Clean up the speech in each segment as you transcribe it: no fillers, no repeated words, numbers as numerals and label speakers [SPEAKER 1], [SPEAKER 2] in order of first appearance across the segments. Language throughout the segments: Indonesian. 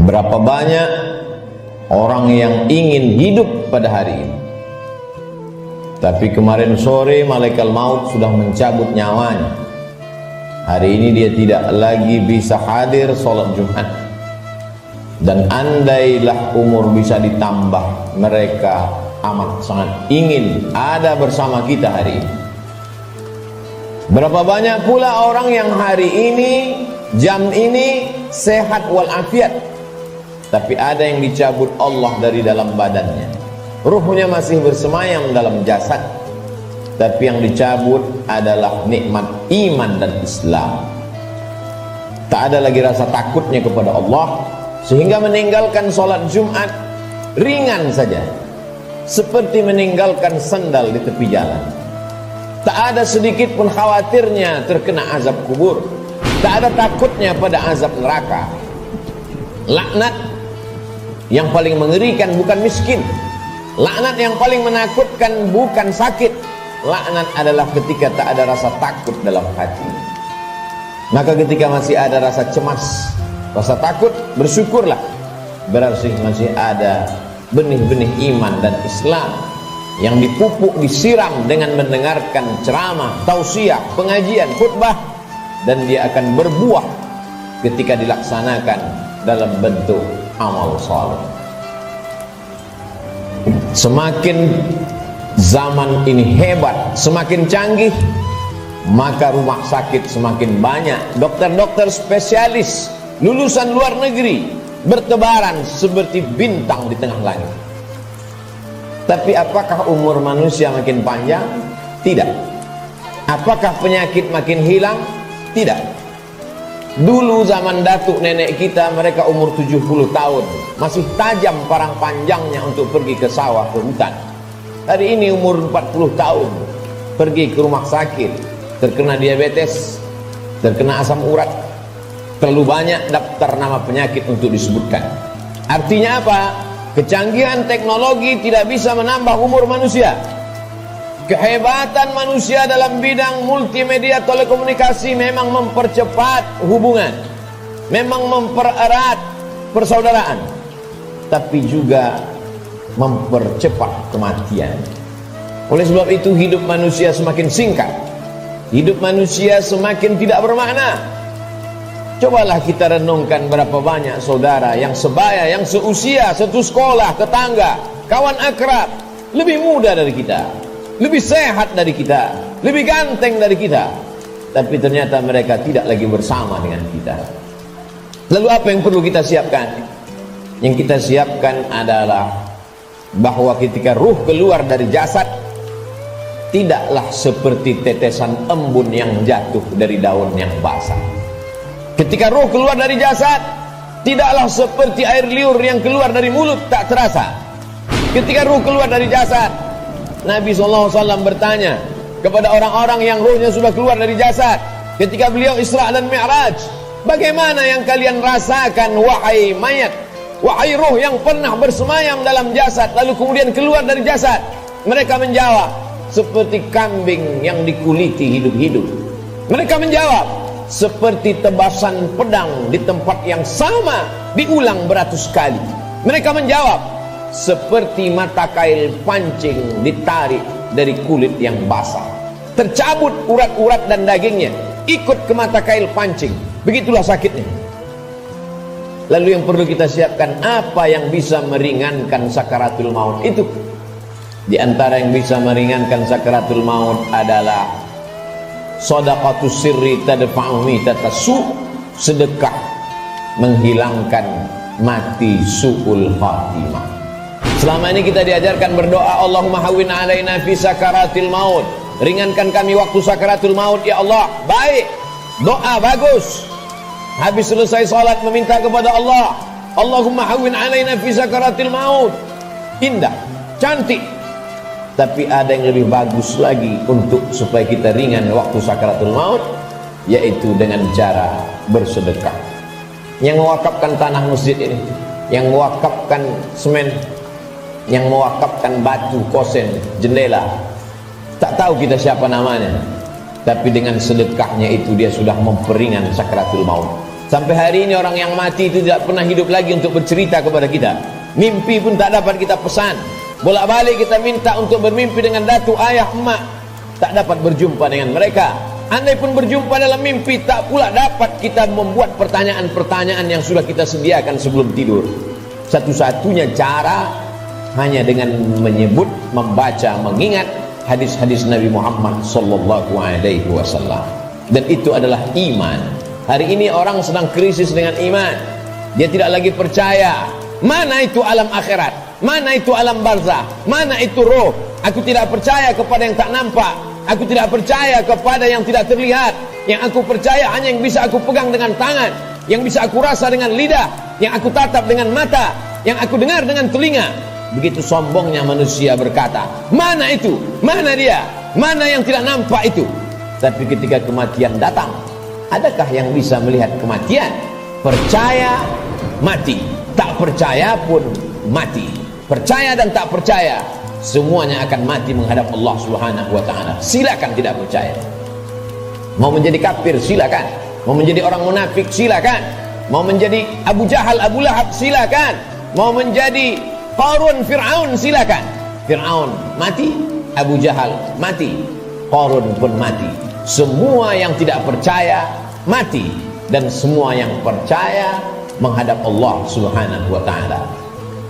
[SPEAKER 1] Berapa banyak orang yang ingin hidup pada hari ini, tapi kemarin sore malaikat maut sudah mencabut nyawanya. Hari ini dia tidak lagi bisa hadir sholat Jumat. Dan andailah umur bisa ditambah, mereka amat sangat ingin ada bersama kita hari ini. Berapa banyak pula orang yang hari ini, jam ini sehat walafiat, tapi ada yang dicabut Allah dari dalam badannya. Ruhnya masih bersemayam dalam jasad, tapi yang dicabut adalah nikmat iman dan Islam. Tak ada lagi rasa takutnya kepada Allah, sehingga meninggalkan sholat Jumat ringan saja, seperti meninggalkan sandal di tepi jalan. Tak ada sedikit pun khawatirnya terkena azab kubur, tak ada takutnya pada azab neraka. Laknat yang paling mengerikan bukan miskin, laknat yang paling menakutkan bukan sakit. Laknat adalah ketika tak ada rasa takut dalam hati. Maka ketika masih ada rasa cemas, rasa takut, bersyukurlah, berarti masih ada benih-benih iman dan Islam yang dipupuk, disiram dengan mendengarkan ceramah, tausiah, pengajian, khutbah, dan dia akan berbuah ketika dilaksanakan dalam bentuk amal saleh. Semakin zaman ini hebat, semakin canggih, maka rumah sakit semakin banyak, dokter-dokter spesialis lulusan luar negeri bertebaran seperti bintang di tengah langit. Tapi apakah umur manusia makin panjang? Tidak. Apakah penyakit makin hilang? Tidak. Dulu zaman datuk nenek kita, mereka umur 70 tahun, masih tajam parang panjangnya untuk pergi ke sawah, ke hutan. Hari ini umur 40 tahun, pergi ke rumah sakit, terkena diabetes, terkena asam urat. Terlalu banyak daftar nama penyakit untuk disebutkan. Artinya apa? Kecanggihan teknologi tidak bisa menambah umur manusia. Kehebatan manusia dalam bidang multimedia telekomunikasi memang mempercepat hubungan, memang mempererat persaudaraan, tapi juga mempercepat kematian. Oleh sebab itu hidup manusia semakin singkat, hidup manusia semakin tidak bermakna. Cobalah kita renungkan berapa banyak saudara yang sebaya, yang seusia, satu sekolah, tetangga, kawan akrab, lebih muda dari kita, lebih sehat dari kita, lebih ganteng dari kita, tapi ternyata mereka tidak lagi bersama dengan kita. Lalu apa yang perlu kita siapkan? Yang kita siapkan adalah bahwa ketika ruh keluar dari jasad, tidaklah seperti tetesan embun yang jatuh dari daun yang basah. Ketika ruh keluar dari jasad, tidaklah seperti air liur yang keluar dari mulut tak terasa. Ketika ruh keluar dari jasad, Nabi SAW bertanya kepada orang-orang yang ruhnya sudah keluar dari jasad ketika beliau Isra dan Mi'raj, bagaimana yang kalian rasakan wahai mayat, wahai ruh yang pernah bersemayam dalam jasad lalu kemudian keluar dari jasad? Mereka menjawab, seperti kambing yang dikuliti hidup-hidup. Mereka menjawab, seperti tebasan pedang di tempat yang sama diulang beratus kali. Mereka menjawab, seperti mata kail pancing ditarik dari kulit yang basah, tercabut urat-urat dan dagingnya ikut ke mata kail pancing. Begitulah sakitnya. Lalu yang perlu kita siapkan, apa yang bisa meringankan sakaratul maut itu? Di antara yang bisa meringankan sakaratul maut adalah shadaqatus sirri tadfa'u mitatasu, sedekah menghilangkan mati su'ul khatimah. Selama ini kita diajarkan berdoa, Allahumma hawwin alaina fi sakaratil maut, ringankan kami waktu sakaratul maut ya Allah. Baik, doa bagus. Habis selesai salat meminta kepada Allah, Allahumma hawwin alaina fi sakaratil maut, indah, cantik. Tapi ada yang lebih bagus lagi untuk supaya kita ringan waktu sakaratul maut, yaitu dengan cara bersedekah. Yang mewakafkan tanah masjid ini, yang mewakafkan semen, yang mewakafkan batu, kosen, jendela, tak tahu kita siapa namanya, tapi dengan sedekahnya itu dia sudah memperingan sakaratul maut. Sampai hari ini orang yang mati itu tidak pernah hidup lagi untuk bercerita kepada kita. Mimpi pun tak dapat kita pesan. Bolak-balik kita minta untuk bermimpi dengan datuk, ayah, emak, tak dapat berjumpa dengan mereka. Andai pun berjumpa dalam mimpi, tak pula dapat kita membuat pertanyaan-pertanyaan yang sudah kita sediakan sebelum tidur. Satu-satunya cara hanya dengan menyebut, membaca, mengingat hadis-hadis Nabi Muhammad sallallahu alaihi wasallam. Dan itu adalah iman. Hari ini orang sedang krisis dengan iman. Dia tidak lagi percaya. Mana itu alam akhirat? Mana itu alam barzah? Mana itu roh? Aku tidak percaya kepada yang tak nampak. Aku tidak percaya kepada yang tidak terlihat. Yang aku percaya hanya yang bisa aku pegang dengan tangan, yang bisa aku rasa dengan lidah, yang aku tatap dengan mata, yang aku dengar dengan telinga. Begitu sombongnya manusia berkata, mana itu? Mana dia? Mana yang tidak nampak itu? Tapi ketika kematian datang, adakah yang bisa melihat kematian? Percaya, mati. Tak percaya pun mati. Percaya dan tak percaya, semuanya akan mati menghadap Allah Subhanahu wa ta'ala. Silakan tidak percaya. Mau menjadi kafir, silakan. Mau menjadi orang munafik, silakan. Mau menjadi Abu Jahal, Abu Lahab, silakan. Mau menjadi Qarun, Fir'aun, silakan. Fir'aun mati, Abu Jahal mati, Qarun pun mati. Semua yang tidak percaya mati, dan semua yang percaya menghadap Allah Subhanahu wa ta'ala.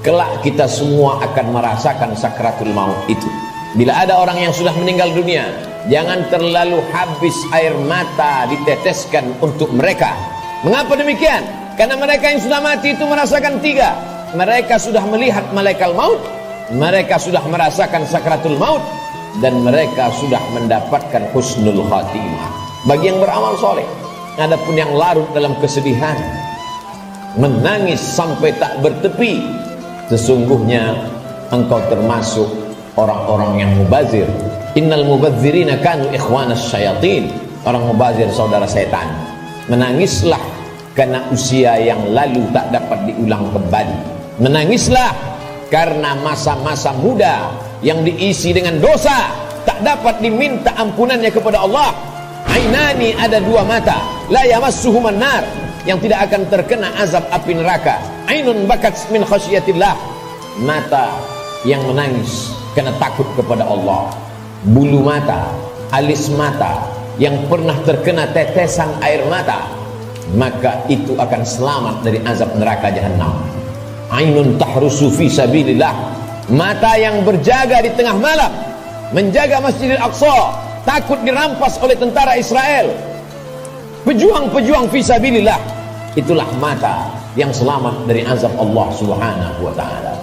[SPEAKER 1] Kelak kita semua akan merasakan sakratul maut itu. Bila ada orang yang sudah meninggal dunia, jangan terlalu habis air mata diteteskan untuk mereka. Mengapa demikian? Karena mereka yang sudah mati itu merasakan tiga. Mereka sudah melihat malaikat maut, mereka sudah merasakan sakratul maut, dan mereka sudah mendapatkan husnul khatimah. Bagi yang beramal soleh. Adapun yang larut dalam kesedihan, menangis sampai tak bertepi, sesungguhnya engkau termasuk orang-orang yang mubazir. Innal mubazirina kanu ikhwanas syayatin. Orang mubazir saudara setan. Menangislah karena usia yang lalu tak dapat diulang kembali. Menangislah karena masa-masa muda yang diisi dengan dosa tak dapat diminta ampunannya kepada Allah. Ainani, ada dua mata, la yamassuhuman nar, yang tidak akan terkena azab api neraka. Ainun bakat min khasyiatillah, mata yang menangis karena takut kepada Allah. Bulu mata, alis mata yang pernah terkena tetesan air mata, maka itu akan selamat dari azab neraka jahanam. Ainun tahrusu fi sabilillah, mata yang berjaga di tengah malam menjaga Masjidil Aqsa, takut dirampas oleh tentara Israel. Pejuang-pejuang fi sabilillah, itulah mata yang selamat dari azab Allah Subhanahu wa ta'ala.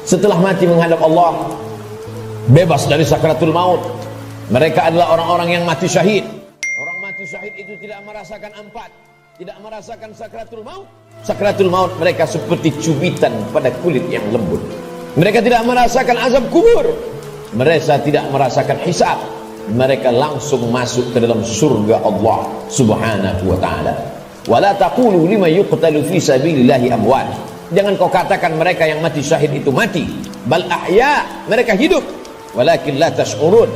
[SPEAKER 1] Setelah mati menghadap Allah, bebas dari sakratul maut, mereka adalah orang-orang yang mati syahid. Orang mati syahid itu tidak merasakan empat, tidak merasakan sakratul maut. Sakratul maut mereka seperti cubitan pada kulit yang lembut. Mereka tidak merasakan azab kubur, mereka tidak merasakan hisab. Mereka langsung masuk ke dalam surga Allah Subhanahu wa ta'ala. Wala taqulu liman yuqtalu fi sabilillahi amwat. Jangan kau katakan mereka yang mati syahid itu mati. Bal ahya, mereka hidup. Walakin la tash'urun,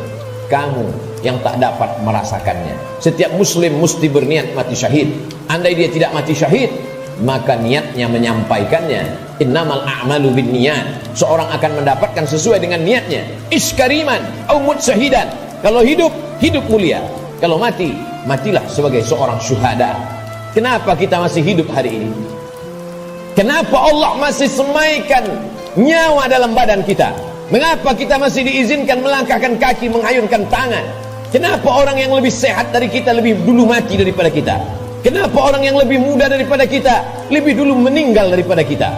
[SPEAKER 1] kamu yang tak dapat merasakannya. Setiap muslim mesti berniat mati syahid. Andai dia tidak mati syahid, maka niatnya menyampaikannya. Innamal a'malu binniyat. Seorang akan mendapatkan sesuai dengan niatnya. Iskariman au mut syahidan. Kalau hidup, hidup mulia. Kalau mati, matilah sebagai seorang syuhada. Kenapa kita masih hidup hari ini? Kenapa Allah masih semaikan nyawa dalam badan kita? Mengapa kita masih diizinkan melangkahkan kaki, mengayunkan tangan? Kenapa orang yang lebih sehat dari kita lebih dulu mati daripada kita? Kenapa orang yang lebih muda daripada kita lebih dulu meninggal daripada kita?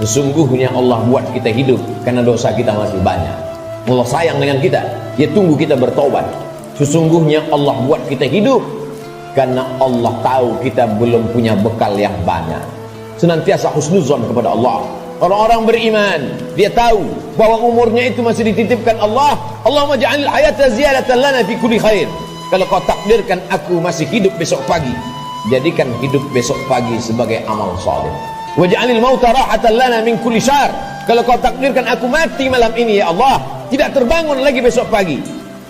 [SPEAKER 1] Sesungguhnya Allah buat kita hidup karena dosa kita masih banyak. Allah sayang dengan kita, dia tunggu kita bertobat. Sesungguhnya Allah buat kita hidup karena Allah tahu kita belum punya bekal yang banyak. Senantiasa husnuzon kepada Allah. Orang-orang beriman, dia tahu bahwa umurnya itu masih dititipkan Allah. Allahumma ja'alil hayata ziyadatan lana fi kulli khair. Kalau kau takdirkan aku masih hidup besok pagi, jadikan hidup besok pagi sebagai amal saleh. Waj'alil mauta rahatan lana min kulli syarr. Kalau kau takdirkan aku mati malam ini ya Allah, tidak terbangun lagi besok pagi,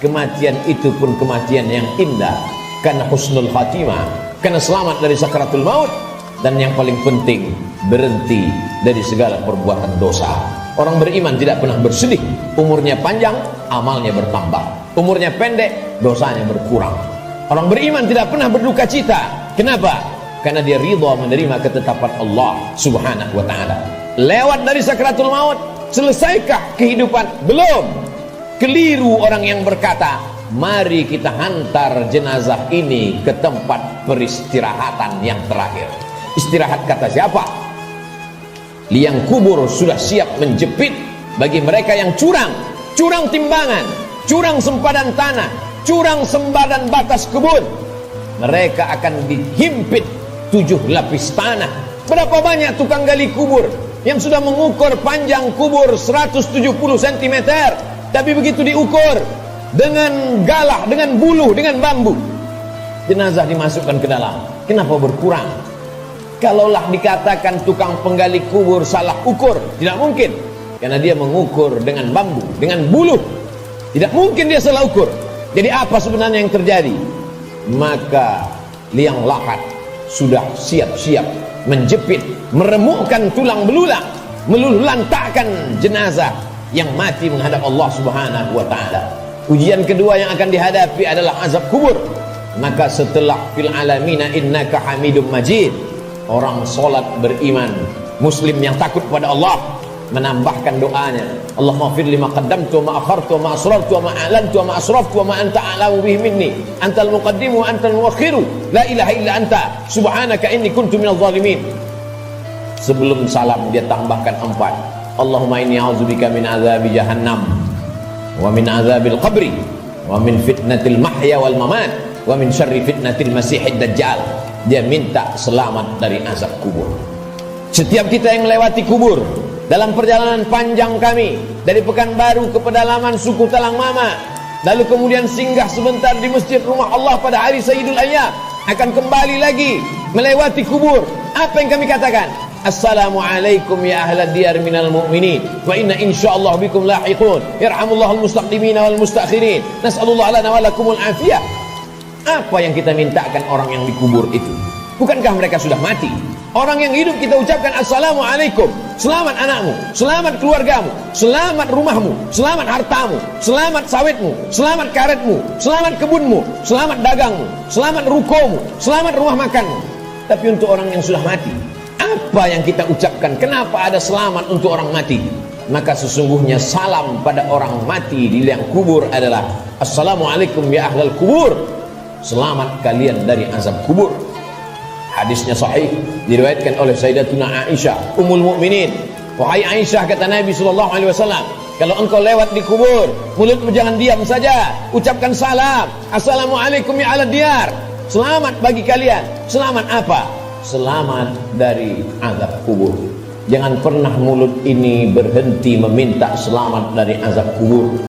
[SPEAKER 1] kematian itu pun kematian yang indah karena husnul khatimah. karena selamat dari sakaratul maut. Dan yang paling penting, berhenti dari segala perbuatan dosa. Orang beriman tidak pernah bersedih. Umurnya panjang, amalnya bertambah. Umurnya pendek, dosanya berkurang. Orang beriman tidak pernah berduka cita. Kenapa? Karena dia ridha menerima ketetapan Allah subhanahu wa ta'ala. Lewat dari sakaratul maut, selesaikah kehidupan? Belum. Keliru orang yang berkata, mari kita hantar jenazah ini ke tempat peristirahatan yang terakhir. Istirahat kata siapa? Liang kubur sudah siap menjepit bagi mereka yang curang. Curang timbangan, curang sempadan tanah, curang sempadan batas kebun. Mereka akan dihimpit 7 lapis tanah. Berapa banyak tukang gali kubur yang sudah mengukur panjang kubur 170 cm, tapi begitu diukur dengan galah, dengan buluh, dengan bambu, jenazah dimasukkan ke dalam. Kenapa berkurang? Kalaulah dikatakan tukang penggali kubur salah ukur, tidak mungkin, karena dia mengukur dengan bambu, dengan buluh. Tidak mungkin dia salah ukur. Jadi apa sebenarnya yang terjadi? Maka liang lahat sudah siap-siap menjepit, meremukkan tulang belulang, meluluhlantakkan jenazah yang mati menghadap Allah subhanahu wa ta'ala. Ujian kedua yang akan dihadapi adalah azab kubur. Maka setelah fil alamina innaka hamidum majid, orang solat beriman, muslim yang takut pada Allah, menambahkan doanya, Allahumma fir lima qaddamtu wa ma akhartu wa ma asrartu wa ma a'lantu wa ma asraftu wa ma anta a'lamu bihi minni antal muqaddimu wa antal muakhiru la ilaha illa anta subhanaka inni kuntu minal zalimin. Sebelum salam dia tambahkan 4, Allahumma inni a'udzubika min azabi jahannam wa min azabil qabri wa min fitnatil mahya wal mamat wa min syarri fitnatil masihid dajjal. Dia minta selamat dari azab kubur. Setiap kita yang melewati kubur dalam perjalanan panjang kami dari Pekanbaru ke pedalaman suku Talang Mama, lalu kemudian singgah sebentar di masjid rumah Allah pada hari Sayyidul Ayyam, akan kembali lagi melewati kubur. Apa yang kami katakan? Assalamualaikum ya ahlad diyar minal mu'minin wa inna insyaallah bikum lahiqun yarhamullahul mustaqdimina wal mustakhirin nas'alullah lana wa lakumul afiyah. Apa yang kita mintakan orang yang dikubur itu? Bukankah mereka sudah mati? Orang yang hidup kita ucapkan Assalamualaikum, selamat anakmu, selamat keluargamu, selamat rumahmu, selamat hartamu, selamat sawitmu, selamat karetmu, selamat kebunmu, selamat dagangmu, selamat rukomu, selamat rumah makanmu. Tapi untuk orang yang sudah mati, apa yang kita ucapkan? Kenapa ada selamat untuk orang mati? Maka sesungguhnya salam pada orang mati di liang kubur adalah Assalamualaikum ya ahlal kubur, selamat kalian dari azab kubur. Hadisnya sahih, diriwayatkan oleh Sayyidatuna Aisyah Ummul Mukminin. Wahai Aisyah, kata Nabi SAW, kalau engkau lewat di kubur, mulutmu jangan diam saja, ucapkan salam, Assalamualaikum ya ahlad diyar, selamat bagi kalian. Selamat apa? Selamat dari azab kubur. Jangan pernah mulut ini berhenti meminta selamat dari azab kubur.